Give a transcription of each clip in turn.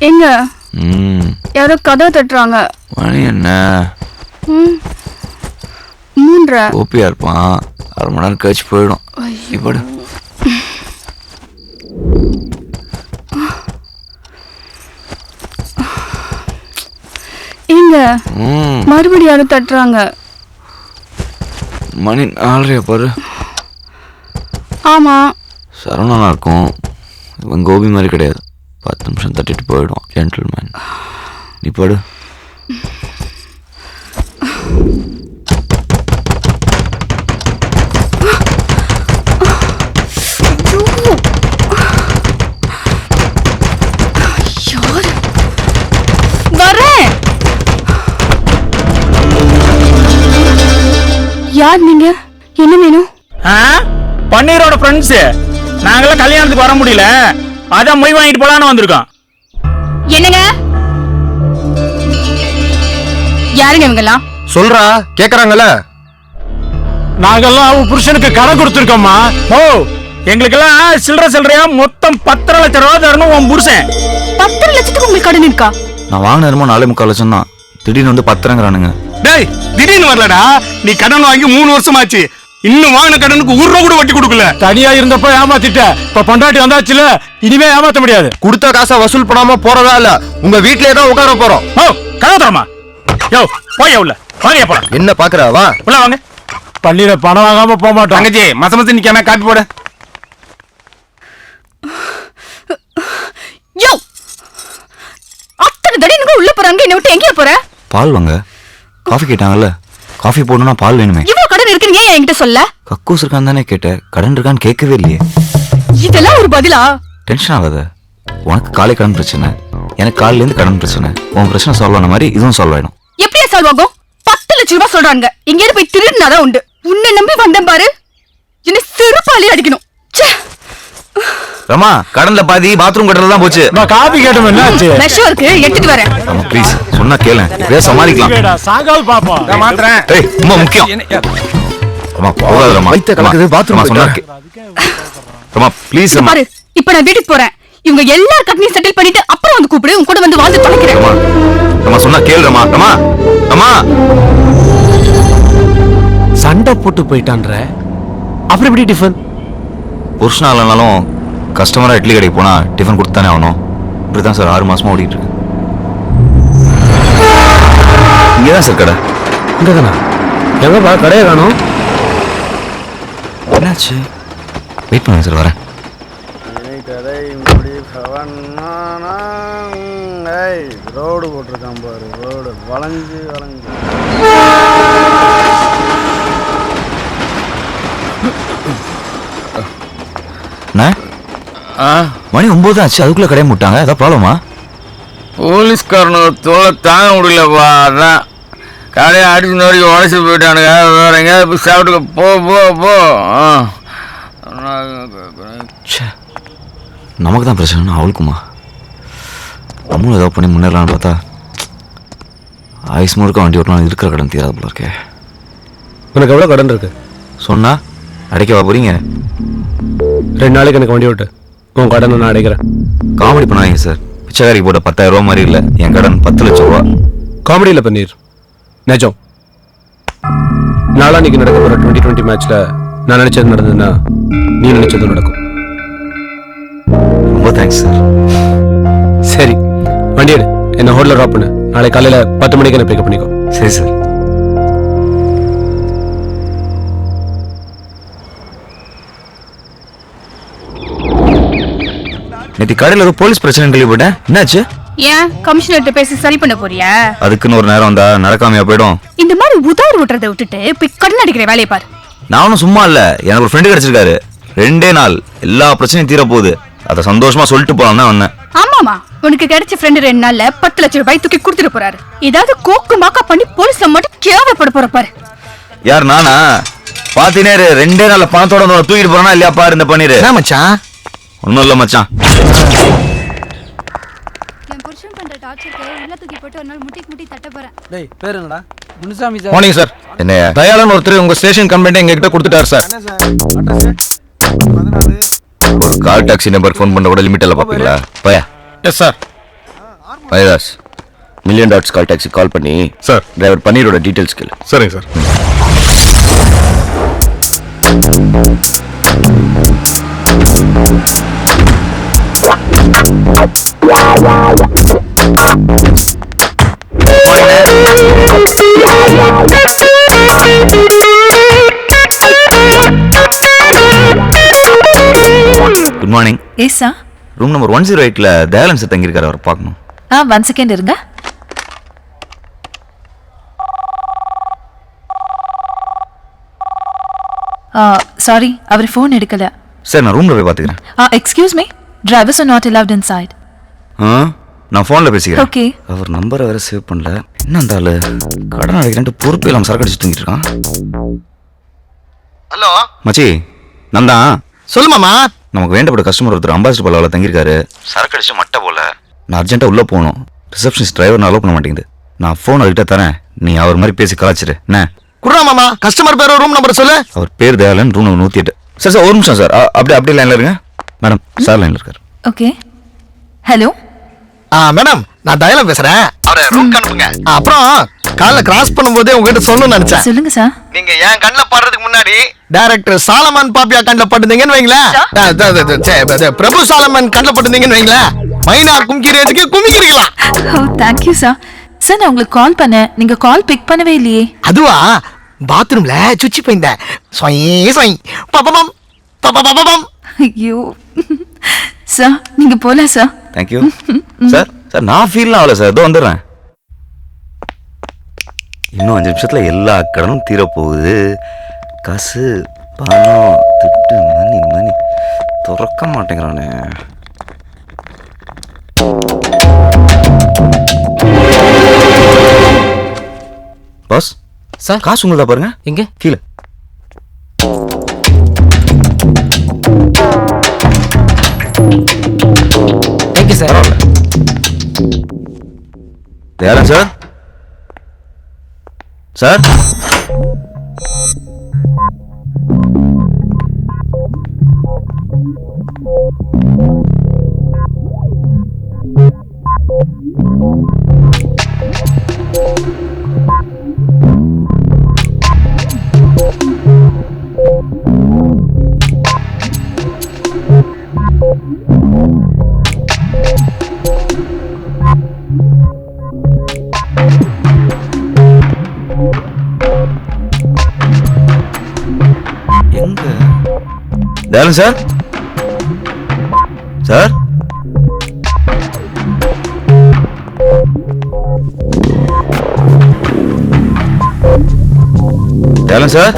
எங்க யாரோ கதவை தட்டுறாங்க. மணி என்ன? 3:30. ஓபியா இருப்பான். அரை மணி நேரம் கழிச்சு போயிடும். இப்படி எங்க மறுபடியும் யாரும் தட்டுறாங்க. மணி 4:30 பாரு. ஆமா சரவணனா இருக்கும். இவன் கோபி மாதிரி கிடையாது. 10 நிமிஷம் தட்டிட்டு போயிடும். ஜென்டில்மேன். நீ படு. யார் நீங்க? என்ன வேணும்? பன்னீரோட ஃப்ரெண்ட்ஸ். நாங்களாம் கல்யாணத்துக்கு வர முடியல, அதான் மொய் வாங்கிட்டு போலான்னு வந்திருக்கோம். என்னங்க? யாருங்க இவங்கெல்லாம்? சொல்றா, கேக்குறாங்கல்ல. நாங்கெல்லாம் அவன் புருஷனுக்கு கடன் கொடுத்துருக்கோம்மா. ஓ, எங்களுக்கெல்லாம் சில்லறையா மொத்தம் 10 லட்சம் ரூபா தரணும் உன் புருஷன். 10 லட்சத்துக்கு உங்களுக்கு கடன் இருக்கா? நான் வாங்கின 4.25 லட்சம் தான். திடீர்னு வந்து 10ங்கிறானுங்க. டேய், திடீர்னு வரலடா. நீ கடன் வாங்கி 3 வருஷமாச்சு. இன்னும் வாங்கின கடனுக்கு 1 ரூபா கூட வட்டி கொடுக்கல. தனியா இருந்தப்ப ஏமாத்திட்ட, இப்ப பொண்டாட்டி வந்தாச்சுல, இனிமே ஏமாத்த முடியாது. கொடுத்த காசை வசூல் பண்ணாம போறதா இல்ல, உங்க வீட்லயே தான் உட்கார போறோம். ஓ, கதவு தரமா? யோ, போய் உள்ள வாங்க போலாம். என்ன பாக்குற? வா உள்ள வாங்க. பள்ளியில பணம் வாங்காம போக மாட்டோம். தங்கச்சி, மசமச நிக்காம காப்பி போட. யோ, அத்தனை தடவை உள்ள போறாங்க, என்ன விட்டு எங்கேயா போற? பால் வாங்க. காஃபி கேட்டாங்கல்ல, காஃபி போடணும்னா பால் வேணுமே. இவ்வளவு கடன் இருக்குன்னு ஏன் என்கிட்ட சொல்ல? கக்கூஸ் இருக்கான்னு தானே கேட்டேன். கடன் இருக்கான்னு கேட்கவே இல்லையே. இதெல்லாம் ஒரு பதிலா? டென்ஷன் ஆகாத. உனக்கு காலை கடன் பிரச்சனை, எனக்கு காலையில இருந்து கடன் பிரச்சனை. உன் பிரச்சனை சால்வ் ஆன மாதிரி இதுவும் சால்வ் ஆயிடும். எப்படியா சால்வ் ஆகும்? 10 லட்சம் ரூபாய் சொல்றாங்க. எங்கேயாவது போய் திருடினாதான் உண்டு. உன்னை நம்பி வந்தேன் பாரு, என்ன செருப்பாலே அடிக்கணும். ரமா, கடன்ல பாதி பாத்ரூம் கட்டல தான் போச்சு. நான் காபி கேட்டோம். என்னாச்சு? விஷம் இருக்கு, எடுத்துட்டு வரேன். ரமா ப்ளீஸ், சொன்னா கேளு. இப்படியே சமாளிக்கலாம். சாகால் பாப்போம். நான் மாத்துறேன். ஏய், ரொம்ப முக்கியம். ரமா போகாத ரமா. வைத்த கலக்குது. பாத்ரூம் சொன்னா ரமா ப்ளீஸ் ரமா. பாரு, இப்ப நான் வீட்டுக்கு போறேன். இவங்க எல்லா கடனையும் செட்டில் பண்ணிட்டு அப்புறம் வந்து கூப்பிடு. உன் கூட வந்து வாழ்ந்து தொலைக்கிறேன். ரமா, ரமா சொன்னா கேளு ரமா. ரமா, ரமா. சண்டை போட்டு போயிட்டான்ற அப்புறம் எப்படி டிஃபன்? புருஷனா இல்லைனாலும் கஸ்டமரா இட்லி கடைக்கு போனா டிஃபன் கொடுத்தானே ஆகணும். இப்படிதான் சார் 6 மாசமா ஓடிட்டு இருக்கு. இங்கதான் சார் கடை. இங்க தானா? எங்கப்பா கடையை காணோம்? என்னாச்சு? வெயிட் பண்ணுங்க சார், வரேன். ரோடு போட்டிருக்கான் பாரு, ரோடு வளைஞ்சு வளைஞ்சு. மணி 9 ஆச்சு, அதுக்குள்ள கடையை முட்டாங்க. ஏதாவது ப்ராப்ளமா? போலீஸ்காரனுக்கு தொலை தாங்க முடியலப்பா. அதான் கடையை அடிச்சு நோக்கி உடச்சி போயிட்டானுங்க. வேற எங்கேயாவது போய் சாப்பிட்டுக்க. போ போ போ. நமக்கு தான் பிரச்சனை, அவளுக்குமா? நம்மளும் ஏதாவது பண்ணி முன்னேறலான்னு பார்த்தா ஆயுஸ் முழுக்க வண்டி ஓட்டலாம். இருக்கிற கடன் தீராது போல இருக்கே. உனக்கு எவ்வளோ கடன் இருக்கு? சொன்னா அடைக்கவா போறீங்க? 2 நாளைக்கு எனக்கு வண்டி ஓட்டு. உன் கடனை நான் அடைக்கிறேன். காமெடி பண்ணாதீங்க சார். பிச்சைக்காரிக்கு போட்ட 10,000 ரூபா மாதிரி இல்லை. என் கடன் 10 லட்சம் ரூபா. காமெடியில் பண்ணீர் நிஜம். நாளான்னைக்கு நடக்க போகிற 2020 மேட்ச்ல நான் நினைச்சது நடந்ததுன்னா நீ நினைச்சது நடக்கும். ரொம்ப தேங்க்ஸ் சார். சரி, வண்டி எடு. என்ன ஹோட்டலில் ட்ராப் பண்ணு. நாளை காலையில் 10 மணிக்கு என்ன பிக்கப் பண்ணிக்கோ. சரி சார். நேற்று கடையில் ஏதோ போலீஸ் பிரச்சனை கேள்விப்பட்டேன். என்னாச்சு? ஏன் கமிஷனர்கிட்ட பேசி சரி பண்ண போறியா? அதுக்குன்னு ஒரு நேரம் வந்தா நடக்காமையா போயிடும். இந்த மாதிரி உதார் விட்டுறதை விட்டுட்டு போய் கடன் அடிக்கிற வேலையை பாரு. நான் ஒன்றும் சும்மா இல்ல, எனக்கு ஒரு ஃப்ரெண்டு கிடைச்சிருக்காரு. 2 நாள் எல்லா பிரச்சனையும் தீர போகுது. அதை சந்தோஷமா சொல்லிட்டு போலாம் தான் வந்தேன். ஆமாமா, உனக்கு கிடைச்ச ஃப்ரெண்டு 2 நாள்ல 10 லட்சம் ரூபாய் தூக்கி கொடுத்துட்டு போறாரு. ஏதாவது கோக்கு மாக்கா பண்ணி போலீஸ்ல மட்டும் கேவலப்பட போற பாரு. யார் நானா? பாத்தீனே 2 நாள்ல பணத்தோட தூக்கிட்டு போறானா இல்லையா பாரு. இந்த பண்ணிரு. என்ன மச்சான்? ஒன்னும் இல்ல மச்சான். என் புருஷன் பண்ற டார்ச்சருக்கு உள்ள தூக்கி போட்டு ஒரு நாள் முட்டி தட்ட போறேன். டேய், பேர் என்னடா? முனுசாமி சார். Morning sir. என்ன தயாளன் ஒருத்தர் உங்க ஸ்டேஷன் கம்ப்ளைண்ட் எங்ககிட்ட கொடுத்துட்டாரு சார். என்ன சார் அட்ரஸ்? 14 ஒரு கால் டாக்ஸி நம்பர் ஃபோன் பண்ண கூட லிமிட் எல்லாம் பாப்பீங்களா? பயா. Yes sir. வைதாஸ் மில்லியன் டாட்ஸ் கால் டாக்ஸி கால் பண்ணி சார். டிரைவர் பன்னீரோட டீட்டெயில்ஸ் கேளு. சரிங்க sir. Good morning. Yes sir. Room number 108ல தயாளன் சார் தங்கியிருக்காரு, அவர் பார்க்கணும். 1 செகண்ட் இருங்க. சாரி, அவர் ஃபோன் எடுக்கல. சார் நான் ரூம்ல போய் பார்த்துக்கிறேன். Excuse me, drivers are not allowed inside. நான் ஃபோனில் பேசிக்கிறேன். ஓகே. அவர் நம்பரை வேற சேவ் பண்ணல. என்ன அந்த ஆளு கடன் அடைக்கிறேன்ட்டு பொறுப்பே இல்லாமல் சரக்கு அடிச்சு தூங்கிட்டு இருக்கான். ஹலோ மச்சி, நான் தான். சொல்லுமாமா. நமக்கு வேண்டப்பட்ட கஸ்டமர் ஒருத்தர் அம்பாசிடர் பல்லாவில் தங்கியிருக்காரு. சரக்கு அடிச்சு மட்டை போல. நான் அர்ஜென்ட்டாக உள்ளே போகணும். ரிசப்ஷனிஸ்ட் டிரைவர் அலோவ் பண்ண மாட்டேங்குது. நான் ஃபோன் அதுக்கிட்ட தரேன், நீ அவர் மாதிரி பேசி கலாச்சிரு. என்ன குர்ரா மாமா, கஸ்டமர் பேர் ரூம் நம்பர் சொல்லு. அவர் பேர் Dayalan, room number 108. Sir sir ஒரு நிமிஷம் சார், அப்படியே லைனில் இருங்க. மேடம் சார் லைனில் இருக்கார். ஓகே. ஹலோ மேடம், நான் தயாளன் பேசுறேன். அவரை ரூம் அனுப்புங்க. அப்புறம் காலைல கிராஸ் பண்ணும்போதே உங்ககிட்ட சொல்லணும்னு நினைச்சேன். சொல்லுங்க சார். நீங்க என் கண்ணில் படுறதுக்கு முன்னாடி டைரக்டர் சாலமன் பாப்பியா கண்ணில் பட்டுந்தீங்கன்னு வைங்களேன். பிரபு சாலமன் கண்ணில் பட்டுந்தீங்கன்னு வைங்களேன், மைனார் கும்கிரேஜுக்கு குமிக்கிறீங்களா? ஓ தேங்க்யூ சார். சார் நான் உங்களுக்கு கால் பண்ணேன், நீங்க கால் பிக் பண்ணவே இல்லையே. அதுவா, பாத்ரூம்ல சுச்சி போயிருந்தேன். பபபம் பபபம். ஐயோ சார், நீங்க போலாம் சார். Thank you sir. சார் நான் ஃபீல்லாம் ஆகல சார், இதோ வந்துடுறேன். இன்னும் 5 நிமிஷத்துல எல்லா கடனும் தீரப்போகுது. காசு பணம் திட்டு மணி துறக்க மாட்டேங்கிறானே. Pass sir. காசு உங்களதா பாருங்க. எங்க? கீழே. Thank you sir. Dayalan sir. Sir எங்க? Dayalan sir. Sir Dayalan sir.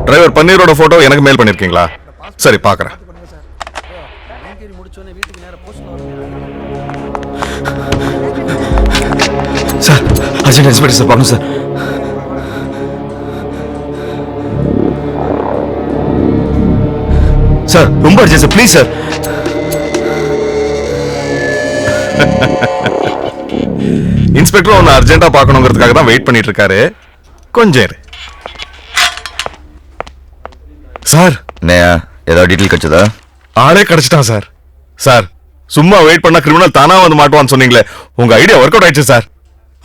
Driver பன்னீரோட போட்டோ எனக்கு மெயில் பண்ணிருக்கீங்களா? சரி பார்க்கறேன். சார் அர்ஜென்ட் இன்ஸ்பெக்டர் சார் பார்க்கணும் சார். சார் ரொம்ப urgent sir, please sir. Inspector ஒன்னு அர்ஜென்ட்டா பார்க்கணுங்கிறதுக்காக தான் வெயிட் பண்ணிட்டு இருக்காரு. கொஞ்சம் இரு. சார் ஏதாவது டீட்டெயில் கிடைச்சதா? ஆளே கிடைச்சிட்டான் சார். சார் சும்மா வெயிட் பண்ணா கிரிமினல் தானா வந்து மாட்டுவான்னு சொன்னீங்களே, உங்க ஐடியா ஒர்க் அவுட் ஆயிடுச்சு சார்.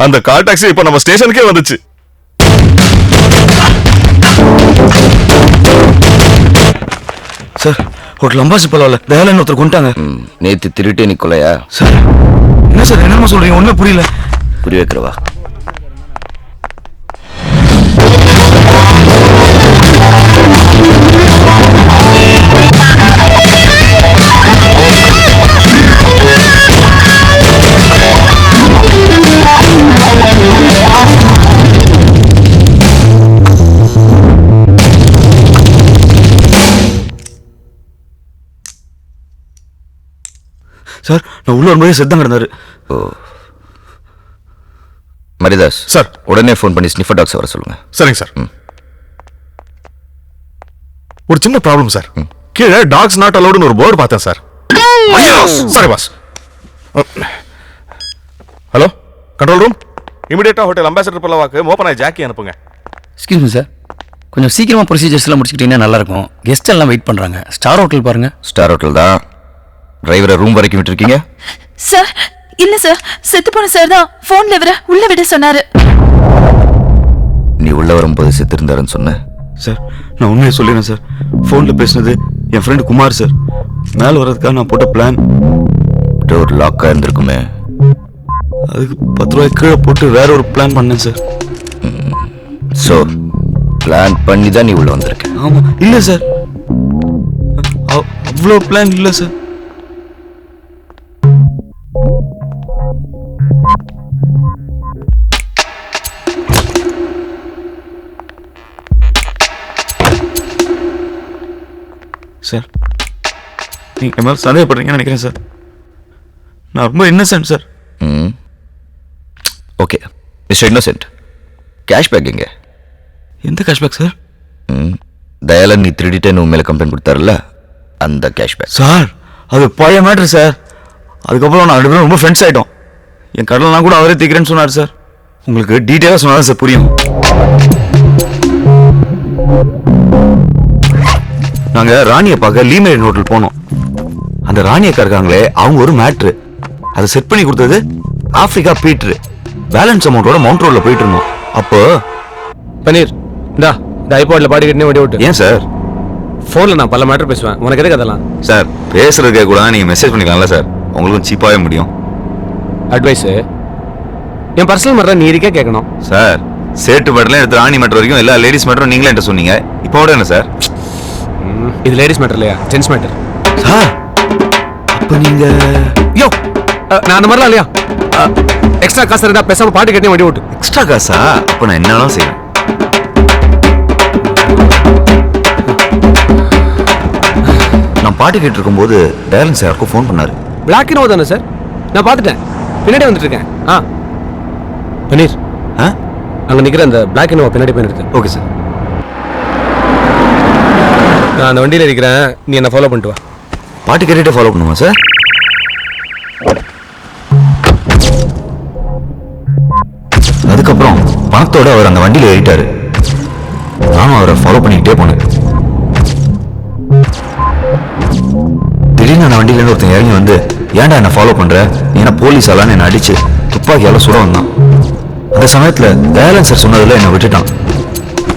அந்த கால் டாக்ஸி இப்ப நம்ம ஸ்டேஷனுக்கே வந்துச்சு. சார் ஹோட்டல் அம்பாசி பரவாயில்ல, தயாளன் ஒருத்தர் கொண்டாங்க. நேத்து திருட்டு நீ கொலையா? சார் என்ன சார் என்னமா சொல்றீங்க, ஒண்ணுமே புரியல. புரிய வைக்கிறவா? சார் நான் உள்ள வரும்போது செத்தம் கிடந்தாரு. ஓ மரிதாஸ் சார். உடனே ஃபோன் பண்ணி ஸ்னிஃபர் டாக்ஸ் வர சொல்லுங்க. சரிங்க சார். ஒரு சின்ன ப்ராப்ளம் சார். கீழே டாக்ஸ் நாட் அலோடுன்னு ஒரு போர்டு பார்த்தேன் sir. Sorry boss. Hello control room, இமிடியேட்டா ஹோட்டல் அம்பாசிடர் பல்லவாக்கு மோப்பனாய் ஜாக்கி அனுப்புங்க. எக்ஸ்கியூஸ் மீ சார், கொஞ்சம் சீக்கிரமாக ப்ரொசீஜர்ஸ் எல்லாம் முடிச்சுக்கிட்டீங்கன்னா நல்லாயிருக்கும். கெஸ்ட் எல்லாம் வெயிட் பண்ணுறாங்க. ஸ்டார் ஹோட்டல் பாருங்க. ஸ்டார் ஹோட்டல் தான். டிரைவரை ரூம் வரைக்கும் விட்டுருக்கீங்க? சார் இல்ல சார், செத்து போன சார் தான் போன்ல இவரை உள்ள விட சொன்னாரு. நீ உள்ள வரும்போது செத்து இருந்தாருன்னு சொன்ன. சார் நான் உண்மையை சொல்லிடுறேன் சார். ஃபோனில் பேசினது என் ஃப்ரெண்டு குமார் சார். மேலே வர்றதுக்காக நான் போட்ட பிளான். டோர் லாக்காக இருந்திருக்குமே. அதுக்கு 10 ரூபாய் கீழே போட்டு வேற ஒரு பிளான் பண்ணேன் சார். ஸோ பிளான் பண்ணி தான் நீ உள்ள வந்திருக்க. ஆமாம். இல்லை சார், அவ்வளோ பிளான் இல்லை சார். சார் நீங்க என் மேல சந்தேகப்படுறீங்கன்னு நினைக்கிறேன் சார். நான் ரொம்ப Innocent sir. Okay mister innocent, cashback எங்க? எந்த கேஷ்பேக் சார்? தயாளன் நீ திருடிட்டேன்னு உன் மேல கம்ப்ளைண்ட் கொடுத்தாருல்ல, அந்த கேஷ்பேக். சார் அது பழைய மேட்ரு சார். அதுக்கப்புறம் நான் 2 பேரும் ரொம்ப ஃப்ரெண்ட்ஸ் ஆகிட்டோம். என் கடலாம் கூட அவரே தீக்கிறேன்னு சொன்னார் சார். உங்களுக்கு டீட்டெயிலாக சொன்னாதான் சார் புரியும். நாங்கள் ராணியை பார்க்க லீமேரின் ஹோட்டல் போனோம். அந்த ராணியக்கா இருக்காங்களே, அவங்க ஒரு மேட்ரு. அதை செட் பண்ணி கொடுத்தது ஆப்பிரிக்கா பீட்ரு. பேலன்ஸ் அமௌண்ட்டோட மவுண்ட் ரோடில் போயிட்டு இருந்தோம். அப்போ பன்னீர் இந்த ஐபாட்ல பாடி கட்டினே வண்டி விட்டு. ஏன் சார்? ஃபோனில் நான் பல மேட்டர் பேசுவேன், உனக்கு எதுக்கு அதெல்லாம்? சார் பேசுறதுக்கே கூட நீங்கள் மெசேஜ் பண்ணிக்கலாம்ல சார், உங்களுக்கும் சீப்பாகவே முடியும். அட்வைஸு என் பர்சனல் மேட்டர் நீ இருக்கே கேட்கணும். சார் சேட்டு மேட்டர்ல எடுத்து ராணி மேட்டர் வரைக்கும் எல்லா லேடிஸ் மேட்டரும் நீங்களே என்கிட்ட சொன்னீங்க. இப்போ கூட என்ன சார்? இது லேடிஸ் மேட்டர் இல்லையா, ஜென்ஸ் மேட்டர். சார் அப்போ நீங்கள் யோ நான் அந்த மாதிரிலாம் இல்லையா. எக்ஸ்ட்ரா காசு இருந்தால் பேசாமல் பாட்டு கட்டினே வண்டி விட்டு. எக்ஸ்ட்ரா காசா? அப்போ நான் என்ன வேணாலும் செய்வேன். நான் பாட்டு கேட்டு இருக்கும்போது டயலன் சாருக்கு ஃபோன் பண்ணாரு. பிளாக் இனோவா தானே சார்? நான் பார்த்துட்டேன், பின்னாடி வந்துட்டு இருக்கேன். பன்னீர் அங்கே நிற்கிற அந்த பிளாக் இனோவா பின்னாடி போய் நிறுத்து. Okay sir. நான் அந்த வண்டியில் இருக்கிறேன், நீ என்ன ஃபாலோ பண்ணிட்டு வா. பாட்டு கேட்டுகிட்டே ஃபாலோ பண்ணுமா சார்? அதுக்கப்புறம் பணத்தோட அவர் அந்த வண்டியில் ஏறிட்டாரு. நானும் அவரை ஃபாலோ பண்ணிக்கிட்டே போனேன். திடீர்னு அந்த வண்டியிலேருந்து ஒருத்தன் இறங்கி வந்து, ஏன்டா என்ன ஃபாலோ பண்ற, நீ என்ன போலீஸ் ஆளான்னு என்னை அடிச்சு துப்பாக்கியால சுட வந்தான். அந்த சமயத்துல தயாளன் சார் சொன்னதில் என்னை விட்டுட்டான்.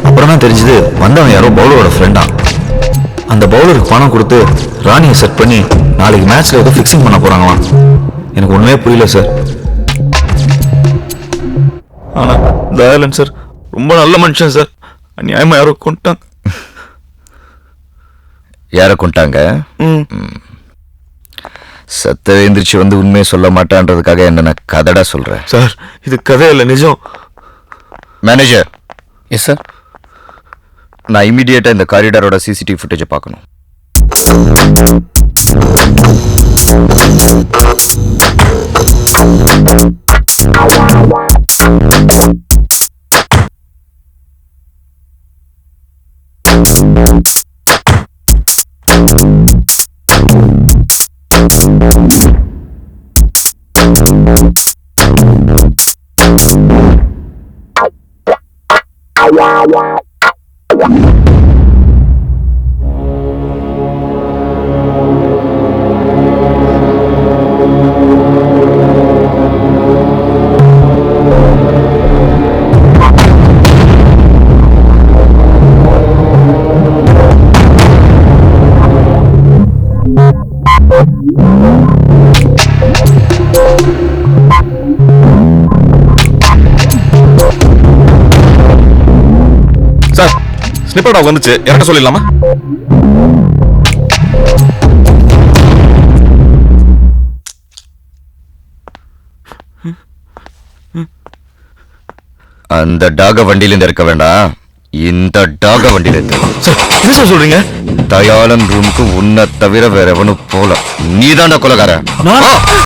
அப்புறம் தான் தெரிஞ்சது வந்தவன் யாரோ பவுலரோட ஃப்ரெண்டா. அந்த பவுலருக்கு பணம் கொடுத்து ராணியை செட் பண்ணி நாளைக்கு மேட்ச்ல ஏதோ ஃபிக்ஸிங் பண்ண போறாங்களாம். எனக்கு ஒண்ணுமே புரியல சார். ஆனா தயாளன் சார் ரொம்ப நல்ல மனுஷன் சார். அநியாயமா யாரோ கொண்டாங்க. யாரை கொண்டாங்க? சத்த எந்திரிச்சு வந்து உண்மையை சொல்ல மாட்டான்றதுக்காக என்ன நான் கதடா சொல்றேன் சார். இது கதை இல்லை, நிஜம். மேனேஜர். Yes sir. நான் இமீடியட்டா இந்த காரிடாரோட சிசிடிவி ஃபுட்டேஜை பார்க்கணும். சார் ஸ்னிப்பர் டாக் வந்துச்சு, இறக்க சொல்லிடலாமா? அந்த டாக வண்டியில இருந்து இருக்க வேண்டாம், இந்த டாக வண்டியில இருந்து. சார் என்ன சார் சொல்றீங்க? தயாளன் ரூமுக்கு உன்னை தவிர வேற எவனும் போல. நீதான்டா கொலகார.